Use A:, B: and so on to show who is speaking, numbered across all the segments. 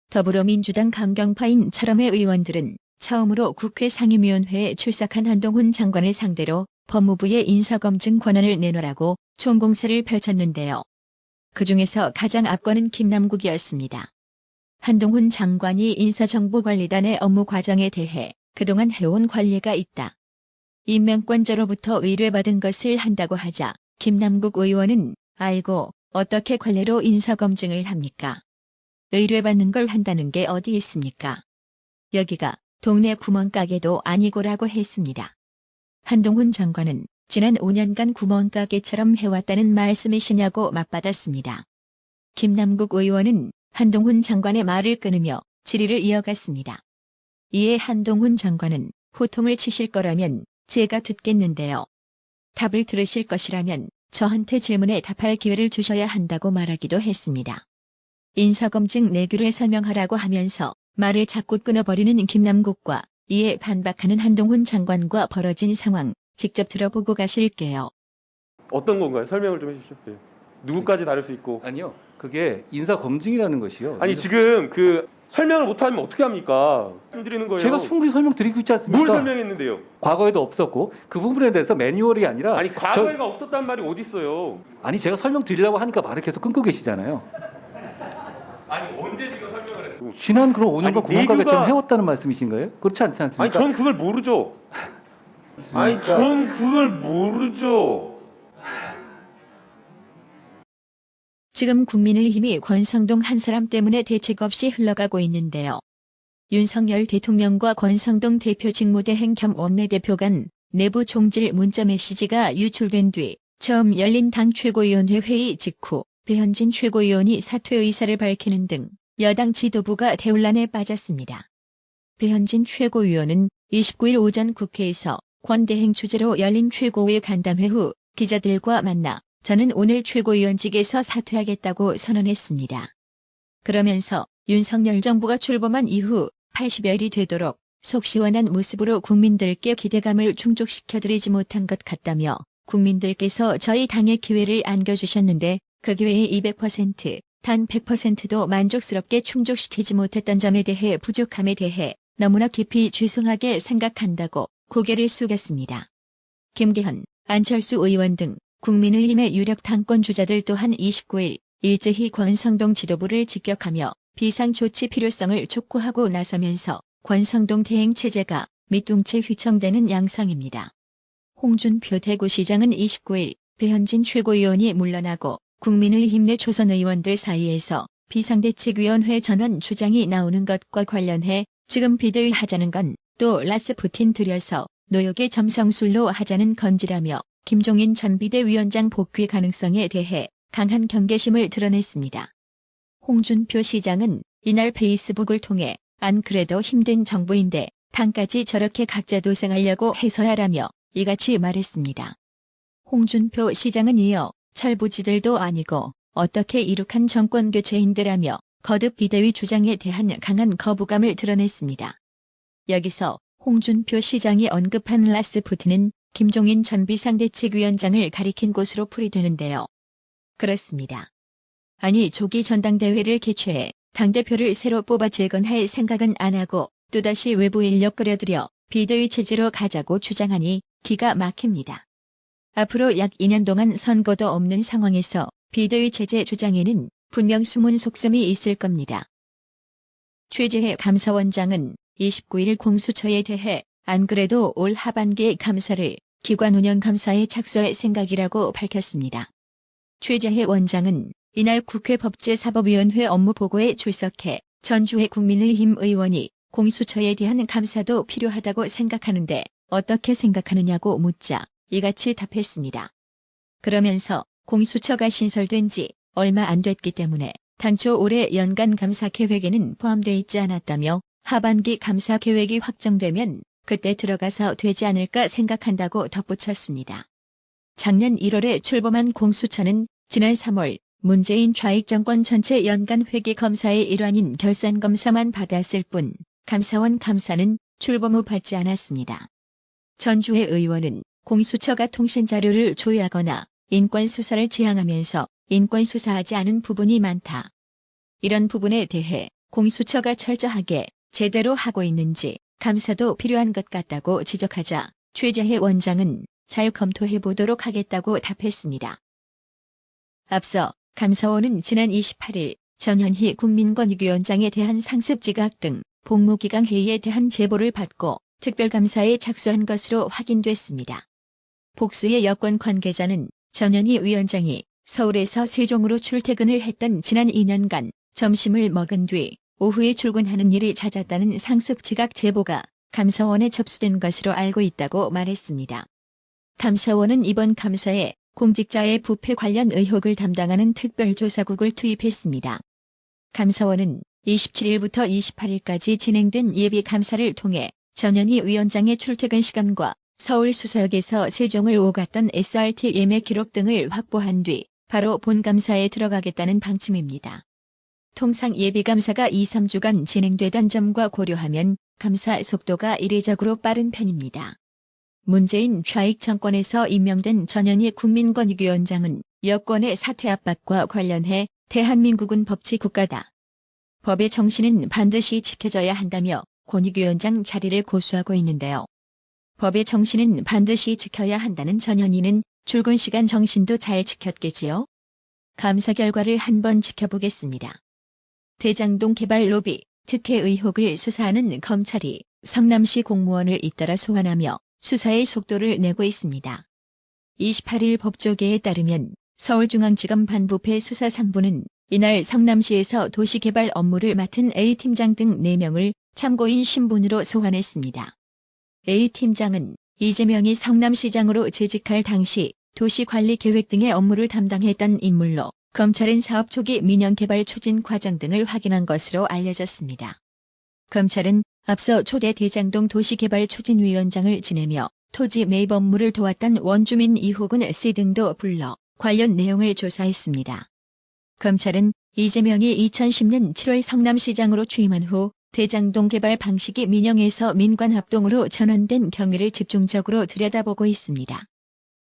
A: 더불어민주당 강경파인 철험회 의원들은 처음으로 국회 상임위원회에 출석한 한동훈 장관을 상대로 법무부의 인사검증 권한을 내놓으라고 총공세를 펼쳤는데요. 그중에서 가장 앞권은 김남국이었습니다. 한동훈 장관이 인사정보관리단의 업무 과정에 대해 그동안 해온 관리가 있다. 임명권자로부터 의뢰받은 것을 한다고 하자 김남국 의원은 아이고 어떻게 관례로 인사검증을 합니까? 의뢰받는 걸 한다는 게 어디 있습니까? 여기가 동네 구멍가게도 아니고라고 했습니다. 한동훈 장관은 지난 5년간 구멍가게처럼 해왔다는 말씀이시냐고 맞받았습니다. 김남국 의원은 한동훈 장관의 말을 끊으며 질의를 이어갔습니다. 이에 한동훈 장관은 호통을 치실 거라면 제가 듣겠는데요. 답을 들으실 것이라면 저한테 질문에 답할 기회를 주셔야 한다고 말하기도 했습니다. 인사검증 내규를 설명하라고 하면서 말을 자꾸 끊어버리는 김남국과 이에 반박하는 한동훈 장관과 벌어진 상황 직접 들어보고 가실게요.
B: 어떤 건가요? 설명을 좀 해주십시오. 네. 누구까지 다룰 수 있고.
C: 아니요. 그게 인사검증이라는 것이요.
B: 아니 지금 그 설명을 못하면 어떻게 합니까? 말씀드리는 거예요.
C: 제가 충분히 설명드리고 있지 않습니까?
B: 뭘 설명했는데요?
C: 과거에도 없었고 그 부분에 대해서 매뉴얼이 아니라
B: 아니 과거에가 없었단 말이 어디 있어요?
C: 아니 제가 설명드리려고 하니까 말을 계속 끊고 계시잖아요.
B: 아니 언제 지금 설명을 했어요?
C: 지난 그럼 5년간 구멍가게처럼
B: 내규가-
C: 해왔다는 말씀이신가요? 그렇지 않지 않습니까?
B: 아니 전 그걸 모르죠. 아니 전 그걸 모르죠.
A: 지금 국민의힘이 권성동 한 사람 때문에 대책 없이 흘러가고 있는데요. 윤석열 대통령과 권성동 대표 직무대행 겸 원내대표 간 내부 총질 문자 메시지가 유출된 뒤 처음 열린 당 최고위원회 회의 직후 배현진 최고위원이 사퇴 의사를 밝히는 등 여당 지도부가 대혼란에 빠졌습니다. 배현진 최고위원은 29일 오전 국회에서 권 대행 주재로 열린 최고위 간담회 후 기자들과 만나 저는 오늘 최고위원직에서 사퇴하겠다고 선언했습니다. 그러면서 윤석열 정부가 출범한 이후 80여일이 되도록 속 시원한 모습으로 국민들께 기대감을 충족시켜드리지 못한 것 같다며 국민들께서 저희 당에 기회를 안겨주셨는데 그 기회의 200%, 단 100%도 만족스럽게 충족시키지 못했던 점에 대해 부족함에 대해 너무나 깊이 죄송하게 생각한다고 고개를 숙였습니다. 김기현, 안철수 의원 등 국민의힘의 유력 당권 주자들 또한 29일 일제히 권성동 지도부를 직격하며 비상조치 필요성을 촉구하고 나서면서 권성동 대행 체제가 밑둥채 휘청대는 양상입니다. 홍준표 대구시장은 29일 배현진 최고위원이 물러나고 국민의힘 내 초선 의원들 사이에서 비상대책위원회 전원 주장이 나오는 것과 관련해 지금 비대위 하자는 건 또 라스푸틴 들여서 노역의 점성술로 하자는 건지라며 김종인 전 비대위원장 복귀 가능성에 대해 강한 경계심을 드러냈습니다. 홍준표 시장은 이날 페이스북을 통해 안 그래도 힘든 정부인데 당까지 저렇게 각자 도생하려고 해서야라며 이같이 말했습니다. 홍준표 시장은 이어 철부지들도 아니고 어떻게 이룩한 정권교체인데라며 거듭 비대위 주장에 대한 강한 거부감을 드러냈습니다. 여기서 홍준표 시장이 언급한 라스푸틴은 김종인 전 비상대책위원장을 가리킨 것으로 풀이되는데요. 그렇습니다. 아니 조기 전당대회를 개최해 당대표를 새로 뽑아 재건할 생각은 안 하고 또다시 외부 인력 끌어들여 비대위 체제로 가자고 주장하니 기가 막힙니다. 앞으로 약 2년 동안 선거도 없는 상황에서 비대위 체제 주장에는 분명 숨은 속셈이 있을 겁니다. 최재해 감사원장은 29일 공수처에 대해 안 그래도 올 하반기에 감사를 기관 운영 감사에 착수할 생각이라고 밝혔습니다. 최재해 원장은 이날 국회 법제사법위원회 업무보고에 출석해 전주의 국민의힘 의원이 공수처에 대한 감사도 필요하다고 생각하는데 어떻게 생각하느냐고 묻자 이같이 답했습니다. 그러면서 공수처가 신설된 지 얼마 안 됐기 때문에 당초 올해 연간 감사 계획에는 포함되어 있지 않았다며 하반기 감사 계획이 확정되면 그때 들어가서 되지 않을까 생각한다고 덧붙였습니다. 작년 1월에 출범한 공수처는 지난 3월 문재인 좌익 정권 전체 연간 회계 검사의 일환인 결산 검사만 받았을 뿐 감사원 감사는 출범 후 받지 않았습니다. 전주의 의원은 공수처가 통신 자료를 조회하거나 인권 수사를 지향하면서 인권 수사하지 않은 부분이 많다. 이런 부분에 대해 공수처가 철저하게 제대로 하고 있는지 감사도 필요한 것 같다고 지적하자 최재해 원장은 잘 검토해 보도록 하겠다고 답했습니다. 앞서 감사원은 지난 28일 전현희 국민권익위원장에 대한 상습 지각 등 복무기강 회의에 대한 제보를 받고 특별감사에 착수한 것으로 확인됐습니다. 복수의 여권 관계자는 전현희 위원장이 서울에서 세종으로 출퇴근을 했던 지난 2년간 점심을 먹은 뒤 오후에 출근하는 일이 잦았다는 상습 지각 제보가 감사원에 접수된 것으로 알고 있다고 말했습니다. 감사원은 이번 감사에 공직자의 부패 관련 의혹을 담당하는 특별조사국을 투입했습니다. 감사원은 27일부터 28일까지 진행된 예비 감사를 통해 전현희 위원장의 출퇴근 시간과 서울 수서역에서 세종을 오갔던 SRT 예매 기록 등을 확보한 뒤 바로 본 감사에 들어가겠다는 방침입니다. 통상 예비감사가 2-3주간 진행되던 점과 고려하면 감사 속도가 이례적으로 빠른 편입니다. 문재인 좌익 정권에서 임명된 전현희 국민권익위원장은 여권의 사퇴 압박과 관련해 대한민국은 법치 국가다. 법의 정신은 반드시 지켜져야 한다며 권익위원장 자리를 고수하고 있는데요. 법의 정신은 반드시 지켜야 한다는 전현희는 출근 시간 정신도 잘 지켰겠지요? 감사 결과를 한번 지켜보겠습니다. 대장동 개발 로비, 특혜 의혹을 수사하는 검찰이 성남시 공무원을 잇따라 소환하며 수사의 속도를 내고 있습니다. 28일 법조계에 따르면 서울중앙지검 반부패 수사 3부는 이날 성남시에서 도시개발 업무를 맡은 A팀장 등 4명을 참고인 신분으로 소환했습니다. A팀장은 이재명이 성남시장으로 재직할 당시 도시관리계획 등의 업무를 담당했던 인물로 검찰은 사업 초기 민영개발 추진 과정 등을 확인한 것으로 알려졌습니다. 검찰은 앞서 초대 대장동 도시개발추진위원장을 지내며 토지 매입 업무를 도왔던 원주민 이호근 씨 등도 불러 관련 내용을 조사했습니다. 검찰은 이재명이 2010년 7월 성남시장으로 취임한 후 대장동 개발 방식이 민영에서 민관합동으로 전환된 경위를 집중적으로 들여다보고 있습니다.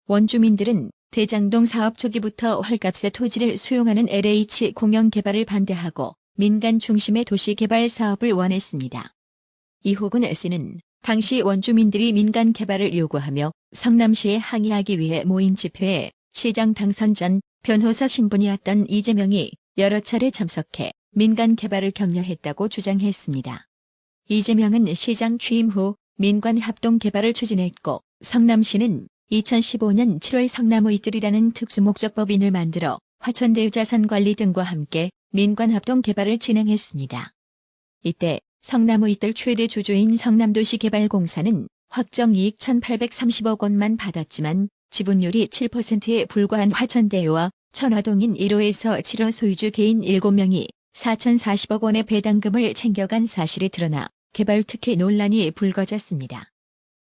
A: 원주민들은 대장동 사업 초기부터 헐값에 토지를 수용하는 LH 공영 개발을 반대하고 민간 중심의 도시 개발 사업을 원했습니다. 이호근 씨는 당시 원주민들이 민간 개발을 요구하며 성남시에 항의하기 위해 모인 집회에 시장 당선 전 변호사 신분이었던 이재명이 여러 차례 참석해 민간 개발을 격려했다고 주장했습니다. 이재명은 시장 취임 후 민관 합동 개발을 추진했고 성남시는 2015년 7월 성나무 이뜰이라는 특수목적법인을 만들어 화천대유 자산관리 등과 함께 민관 합동 개발을 진행했습니다. 이때 성나무 이뜰 최대 주주인 성남도시개발공사는 확정이익 1,830억 원만 받았지만 지분율이 7%에 불과한 화천대유와 천화동인 1호에서 7호 소유주 개인 7명이 4,040억 원의 배당금을 챙겨간 사실이 드러나 개발 특혜 논란이 불거졌습니다.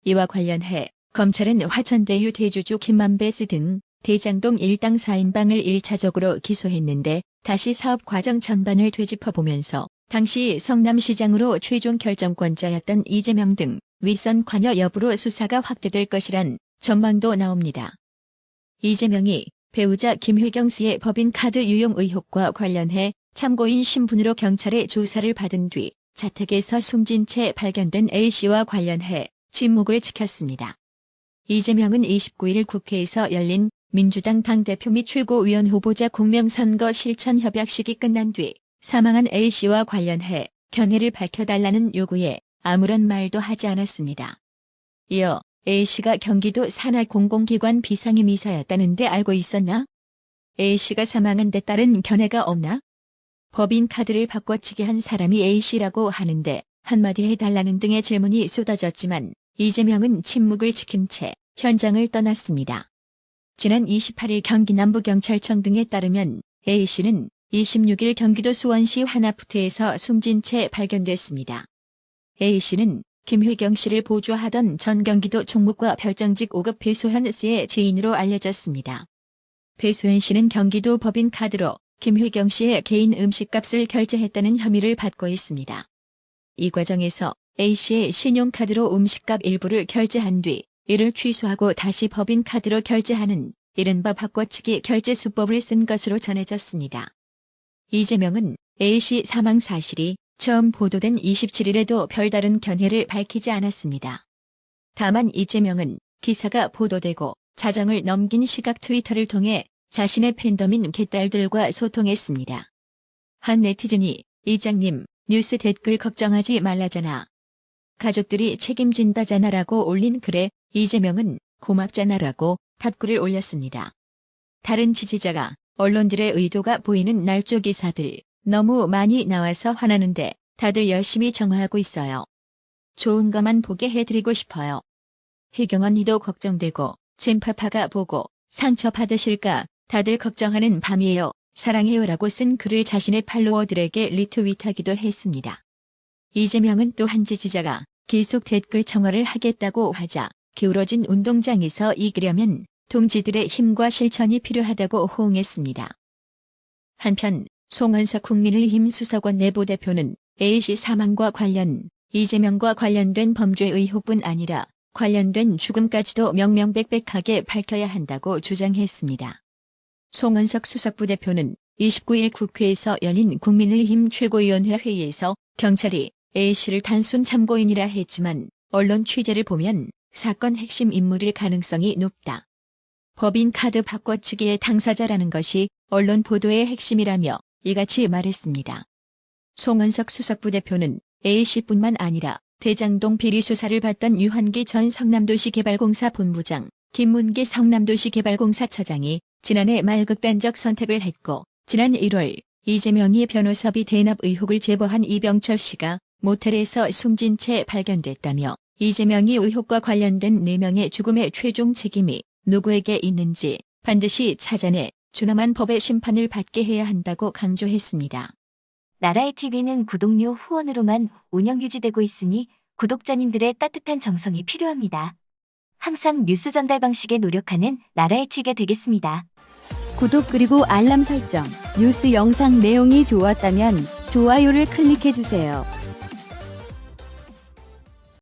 A: 이와 관련해 검찰은 화천대유 대주주 김만배스 등 대장동 일당 4인방을 1차적으로 기소했는데 다시 사업 과정 전반을 되짚어보면서 당시 성남시장으로 최종 결정권자였던 이재명 등 윗선 관여 여부로 수사가 확대될 것이란 전망도 나옵니다. 이재명이 배우자 김회경 씨의 법인카드 유용 의혹과 관련해 참고인 신분으로 경찰의 조사를 받은 뒤 자택에서 숨진 채 발견된 A씨와 관련해 침묵을 지켰습니다. 이재명은 29일 국회에서 열린 민주당 당대표 및 최고위원 후보자 공명선거 실천 협약식이 끝난 뒤 사망한 A씨와 관련해 견해를 밝혀달라는 요구에 아무런 말도 하지 않았습니다. 이어 A씨가 경기도 산하공공기관 비상임이사였다는데 알고 있었나? A씨가 사망한 데 따른 견해가 없나? 법인카드를 바꿔치기 한 사람이 A씨라고 하는데 한마디 해달라는 등의 질문이 쏟아졌지만 이재명은 침묵을 지킨 채 현장을 떠났습니다. 지난 28일 경기 남부경찰청 등에 따르면 A씨는 26일 경기도 수원시 한아프트에서 숨진 채 발견됐습니다. A씨는 김회경 씨를 보조하던 전 경기도 총무과 별정직 5급 배소현 씨의 지인으로 알려졌습니다. 배소현 씨는 경기도 법인카드로 김회경 씨의 개인 음식값을 결제했다는 혐의를 받고 있습니다. 이 과정에서 A씨의 신용카드로 음식값 일부를 결제한 뒤 이를 취소하고 다시 법인카드로 결제하는 이른바 바꿔치기 결제 수법을 쓴 것으로 전해졌습니다. 이재명은 A씨 사망 사실이 처음 보도된 27일에도 별다른 견해를 밝히지 않았습니다. 다만 이재명은 기사가 보도되고 자정을 넘긴 시각 트위터를 통해 자신의 팬덤인 개딸들과 소통했습니다. 한 네티즌이 이장님 뉴스 댓글 걱정하지 말라잖아. 가족들이 책임진다잖아라고 올린 글에 이재명은 고맙잖아라고 답글을 올렸습니다. 다른 지지자가 언론들의 의도가 보이는 날조 기사들 너무 많이 나와서 화나는데 다들 열심히 정화하고 있어요. 좋은 것만 보게 해드리고 싶어요. 혜경 언니도 걱정되고 젠파파가 보고 상처받으실까 다들 걱정하는 밤이에요. 사랑해요라고 쓴 글을 자신의 팔로워들에게 리트윗하기도 했습니다. 이재명은 또 한 지지자가 계속 댓글 청화를 하겠다고 하자 기울어진 운동장에서 이기려면 동지들의 힘과 실천이 필요하다고 호응했습니다. 한편 송원석 국민의힘 수석원 내부 대표는 A씨 사망과 관련 이재명과 관련된 범죄 의혹뿐 아니라 관련된 죽음까지도 명명백백하게 밝혀야 한다고 주장했습니다. 송원석 수석부 대표는 29일 국회에서 열린 국민의힘 최고위원회 회의에서 경찰이 A씨를 단순 참고인이라 했지만 언론 취재를 보면 사건 핵심 인물일 가능성이 높다. 법인카드 바꿔치기의 당사자라는 것이 언론 보도의 핵심이라며 이같이 말했습니다. 송원석 수석부 대표는 A씨뿐만 아니라 대장동 비리 수사를 받던 유한기 전 성남도시개발공사 본부장, 김문기 성남도시개발공사 처장이 지난해 말 극단적 선택을 했고 지난 1월 이재명이 변호사비 대납 의혹을 제보한 이병철 씨가 모텔에서 숨진 채 발견됐다며 이재명이 의혹과 관련된 4명의 죽음의 최종 책임이 누구에게 있는지 반드시 찾아내 준엄한 법의 심판을 받게 해야 한다고 강조했습니다.
D: 나라의 TV는 구독료 후원으로만 운영 유지되고 있으니 구독자님들의 따뜻한 정성이 필요합니다. 항상 뉴스 전달 방식에 노력하는 나라의 TV가 되겠습니다.
E: 구독 그리고 알람 설정, 뉴스 영상 내용이 좋았다면 좋아요를 클릭해주세요.